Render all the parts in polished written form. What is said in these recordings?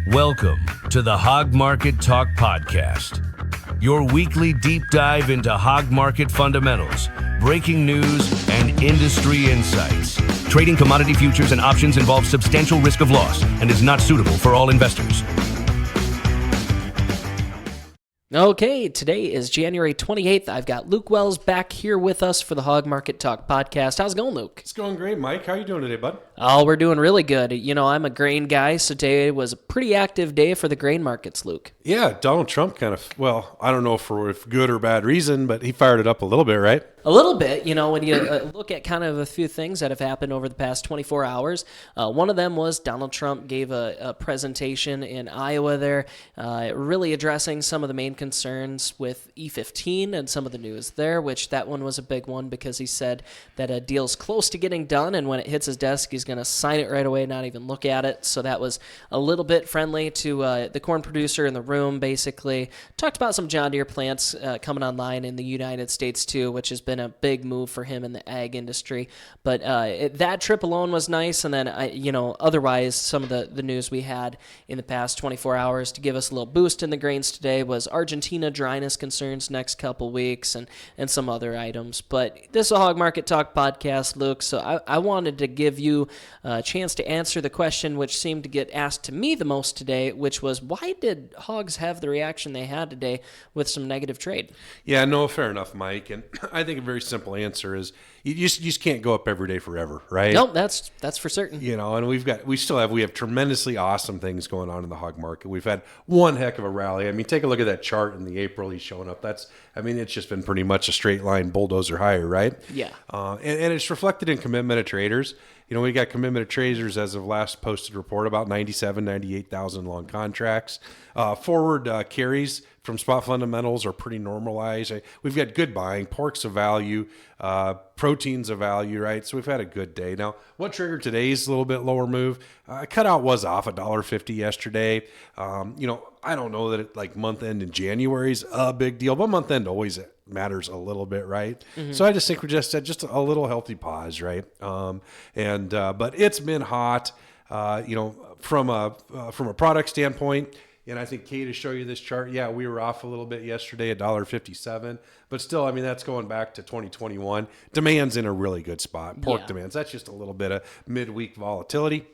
Welcome to the Hog Market Talk podcast, your weekly deep dive into hog market fundamentals, breaking news, and industry insights. Trading commodity futures and options involves substantial risk of loss and is not suitable for all investors. Okay, today is January 28th. I've got Luke Wells back here with us for the Hog Market Talk podcast. How's it going, Luke? It's going great, Mike. How you doing today, bud? Oh, we're doing really good. You know, I'm a grain guy, so today was a pretty active day for the grain markets, Luke. Yeah, Donald Trump kind of, well, I don't know for good or bad reason, but he fired it up a little bit, right? A little bit, you know, when you look at kind of a few things that have happened over the past 24 hours. One of them was Donald Trump gave a presentation in Iowa there, really addressing some of the main concerns with E15 and some of the news there, which that one was a big one because he said that a deal's close to getting done, and when it hits his desk, he's going to sign it right away, not even look at it. So that was a little bit friendly to the corn producer in the room, basically. Talked about some John Deere plants coming online in the United States, too, which has been a big move for him in the ag industry. But that trip alone was nice. And then, otherwise, some of the news we had in the past 24 hours to give us a little boost in the grains today was Argentina dryness concerns next couple weeks and some other items. But this is a Hog Market Talk podcast, Luke, so I wanted to give you a chance to answer the question which seemed to get asked to me the most today, which was, why did hogs have the reaction they had today with some negative trade? Yeah, no, fair enough, Mike. And I think a very simple answer is you just can't go up every day forever, right? Nope, that's for certain. You know, and we have tremendously awesome things going on in the hog market. We've had one heck of a rally. I mean, take a look at that chart in the April he's showing up. It's just been pretty much a straight line bulldozer higher, right? Yeah. And it's reflected in commitment of traders. You know, we got commitment of traders as of last posted report, about 98,000 long contracts. Forward carries from spot fundamentals are pretty normalized. We've got good buying, pork's of value, proteins of value, right? So we've had a good day. Now, what triggered today's little bit lower move? Cutout was off $1.50 yesterday. I don't know that it, month end in January is a big deal, but month end always matters a little bit, right? Mm-hmm. So I just think we're just at just a little healthy pause, right? But it's been hot, from a product standpoint. And I think Kate will show you this chart. Yeah, we were off a little bit yesterday, $1.57. But still, that's going back to 2021. Demand's in a really good spot. Pork demands. That's just a little bit of midweek volatility.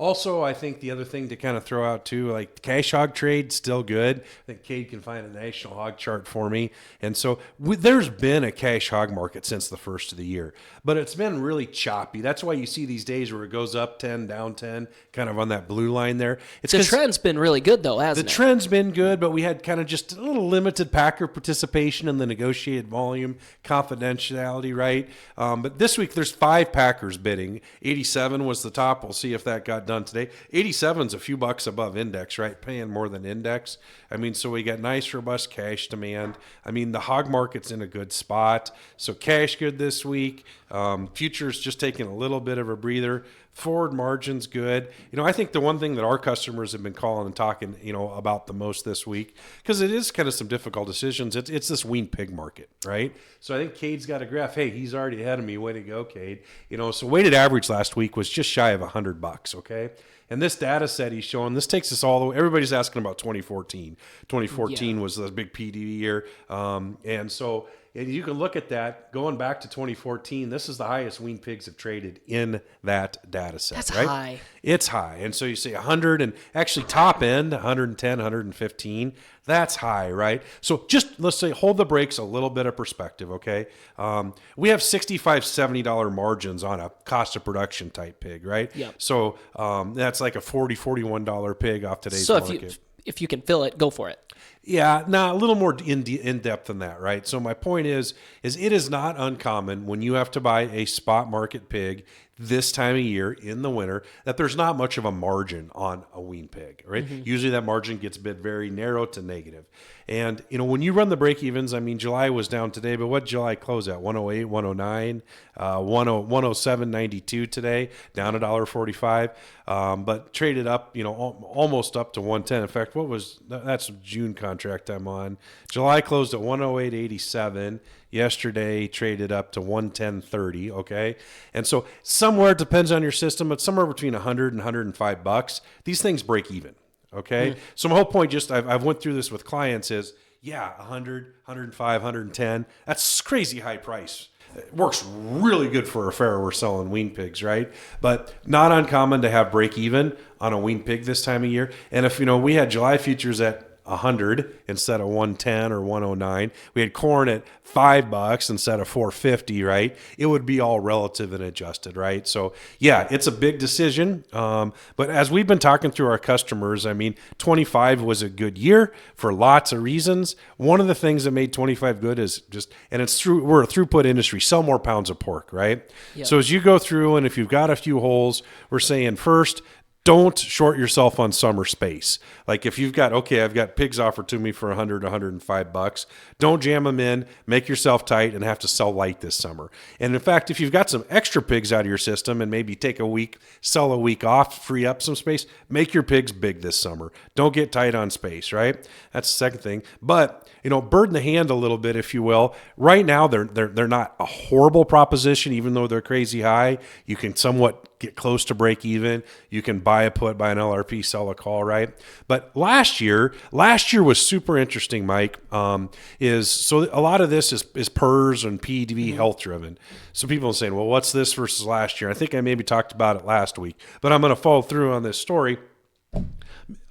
Also, I think the other thing to kind of throw out too, like cash hog trade, still good. I think Cade can find a national hog chart for me. And so there's been a cash hog market since the first of the year, but it's been really choppy. That's why you see these days where it goes up 10, down 10, kind of on that blue line there. The trend's been really good though, hasn't it? The trend's been good, but we had kind of just a little limited packer participation in the negotiated volume, confidentiality, right? But this week there's 5 packers bidding. 87 was the top. We'll see if that got done today. 87's a few bucks above index, right? Paying more than index. So we got nice, robust cash demand. The hog market's in a good spot. So cash good this week. Futures just taking a little bit of a breather. Forward margins good. I think the one thing that our customers have been calling and talking, about the most this week, because it is kind of some difficult decisions. It's this wean pig market, right? So I think Cade's got a graph. Hey, he's already ahead of me. Way to go, Cade. So weighted average last week was just shy of $100. Okay. And this data set he's showing, this takes us all the way. Everybody's asking about 2014. 2014 was the big PD year. And you can look at that going back to 2014. This is the highest wean pigs have traded in that data set. That's right? high. It's high. And so you say 100 and actually top end 110, 115. That's high, right? So just let's say hold the brakes, a little bit of perspective, okay? We have $65, $70 margins on a cost of production type pig, right? Yep. So that's like a $40, $41 pig off today's market. So if you can fill it, go for it. Yeah, a little more in depth than that, right? So my point is it is not uncommon when you have to buy a spot market pig this time of year in the winter that there's not much of a margin on a wean pig, right? Mm-hmm. Usually that margin gets bid very narrow to negative. And, when you run the break evens, July was down today, but what July close at? 108, 109, 107.92 today, down $1.45, but traded up, almost up to 110. In fact, that's June June contract I'm on. July closed at 108.87. Yesterday traded up to 110.30. Okay, and so somewhere, it depends on your system, but somewhere between 100 and 105 bucks. These things break even. Okay, so my whole point, just I've went through this with clients, is 100, 105, 110. That's crazy high price. It works really good for a fair we're selling wean pigs, right? But not uncommon to have break even on a wean pig this time of year. And if we had July futures at 100 instead of 110 or 109, we had corn at $5 instead of 450, right? It would be all relative and adjusted, right? So it's a big decision. But as we've been talking through our customers, 25 was a good year for lots of reasons. One of the things that made 25 good is we're a throughput industry, sell more pounds of pork, right? Yep. So as you go through, and if you've got a few holes, we're saying first, don't short yourself on summer space. Like if you've got, I've got pigs offered to me for 100, 105 bucks. Don't jam them in, make yourself tight, and have to sell light this summer. And in fact, if you've got some extra pigs out of your system and maybe take a week, sell a week off, free up some space, make your pigs big this summer. Don't get tight on space, right? That's the second thing. But bird in the hand a little bit, if you will. Right now, they're not a horrible proposition, even though they're crazy high. You can somewhat get close to break even. You can buy a put, buy an LRP, sell a call, right? But last year was super interesting, Mike. So a lot of this is PERS and PDV health driven. So people are saying, well, what's this versus last year? I think I maybe talked about it last week, but I'm going to follow through on this story.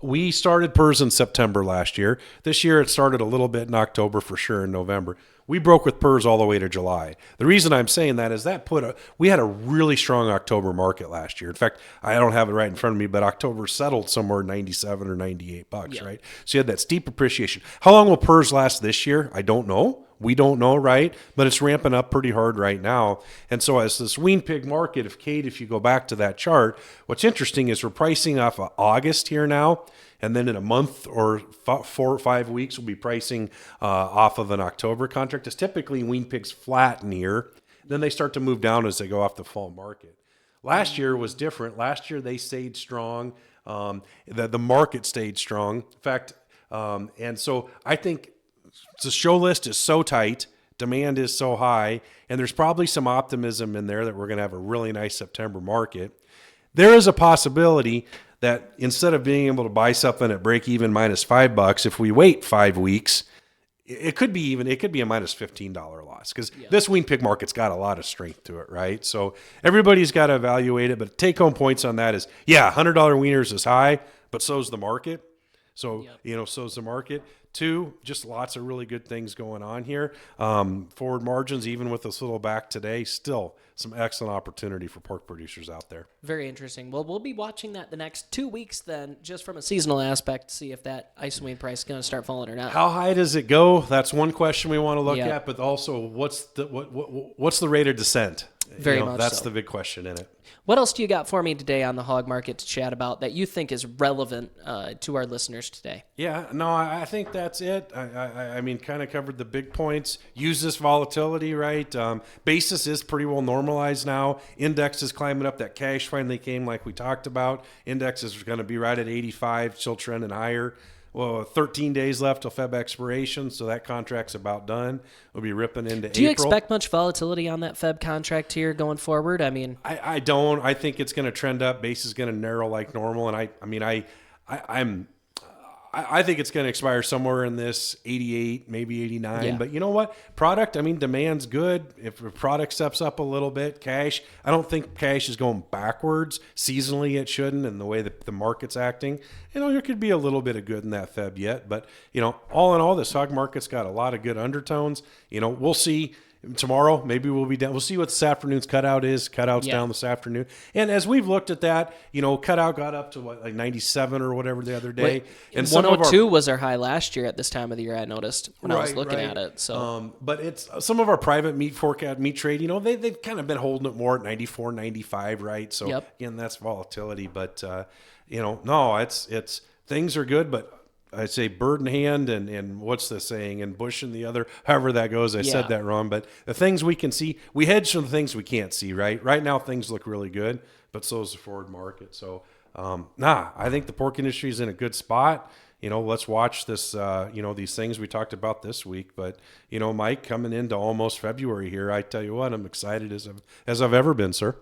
We started PERS in September last year. This year it started a little bit in October for sure, in November. We broke with PERS all the way to July. The reason I'm saying that is we had a really strong October market last year. In fact, I don't have it right in front of me, but October settled somewhere 97 or 98 bucks, right? So you had that steep appreciation. How long will PERS last this year? I don't know. We don't know, right? But it's ramping up pretty hard right now. And so as this wean pig market, if you go back to that chart, what's interesting is we're pricing off of August here now. And then in a month or 4 or 5 weeks, we'll be pricing off of an October contract. It's typically wean pigs flatten here. Then they start to move down as they go off the fall market. Last year was different. Last year they stayed strong. The market stayed strong. In fact, and so I think the show list is so tight, demand is so high, and there's probably some optimism in there that we're going to have a really nice September market. There is a possibility that instead of being able to buy something at break even minus $5, if we wait 5 weeks, it could be a minus $15 loss, because this wean pig market's got a lot of strength to it, right? So everybody's got to evaluate it, but take home points on that is, $100 wieners is high, but so's the market. So, so's the market. 2, just lots of really good things going on here. Forward margins, even with this little back today, still some excellent opportunity for pork producers out there. Very interesting. Well, we'll be watching that the next 2 weeks then, just from a seasonal aspect, to see if that isomean price is going to start falling or not. How high does it go? That's one question we want to look at, but also what's the rate of descent? Very much That's so. the big question in it. What else do you got for me today on the hog market to chat about that you think is relevant to our listeners today? Yeah, no, I think that's it. I mean, kind of covered the big points. Use this volatility, right? Basis is pretty well normalized now. Index is climbing up. That cash finally came like we talked about. Index is going to be right at 85, still trending higher. Well, 13 days left till Feb expiration, so that contract's about done. We'll be ripping into April. Do you expect much volatility on that Feb contract here going forward? I mean, I don't. I think it's going to trend up. Base is going to narrow like normal, and I think it's going to expire somewhere in this 88, maybe 89. Yeah. But you know what? Demand's good. If the product steps up a little bit, cash, I don't think cash is going backwards. Seasonally, it shouldn't, and the way that the market's acting. There could be a little bit of good in that Feb yet. But, all in all, this hog market's got a lot of good undertones. We'll see. Tomorrow, maybe we'll be down. We'll see what this afternoon's cutout is. Cutout's down this afternoon. And as we've looked at that, cutout got up to like 97 or whatever the other day. And 102 was our high last year at this time of the year, I noticed when I was looking at it. So, but it's some of our private meat forecast, meat trade, they've kind of been holding it more at 94, 95, right? So again, that's volatility. But, no, it's things are good, but I'd say bird in hand and what's the saying, and bush in the other, however that goes. I said that wrong, but the things we can see, we hedge from the things we can't see, right? Right now things look really good, but so is the forward market. So, I think the pork industry is in a good spot. let's watch this, these things we talked about this week. But, Mike, coming into almost February here, I tell you what, I'm excited as I've ever been, sir.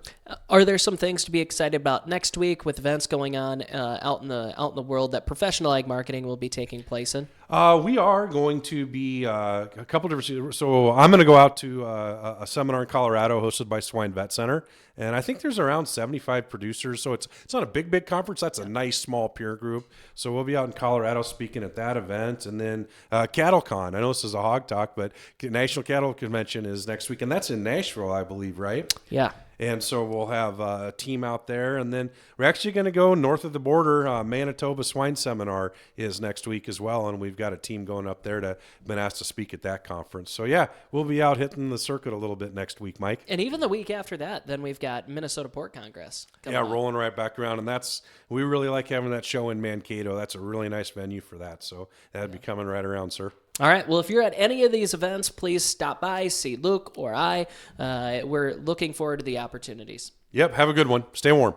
Are there some things to be excited about next week with events going on out in the world that professional ag marketing will be taking place in? We are going to be a couple different. So I'm going to go out to a seminar in Colorado hosted by Swine Vet Center, and I think there's around 75 producers. So it's not a big conference. That's a nice small peer group. So we'll be out in Colorado speaking at that event, and then CattleCon. I know this is a Hog Talk, but National Cattle Convention is next week, and that's in Nashville, I believe, right? Yeah. And so we'll have a team out there. And then we're actually going to go north of the border. Manitoba Swine Seminar is next week as well. And we've got a team going up there been asked to speak at that conference. So, yeah, we'll be out hitting the circuit a little bit next week, Mike. And even the week after that, then we've got Minnesota Pork Congress. Rolling right back around. And we really like having that show in Mankato. That's a really nice venue for that. So that'd be coming right around, sir. All right. Well, if you're at any of these events, please stop by, see Luke or I. We're looking forward to the opportunities. Yep. Have a good one. Stay warm.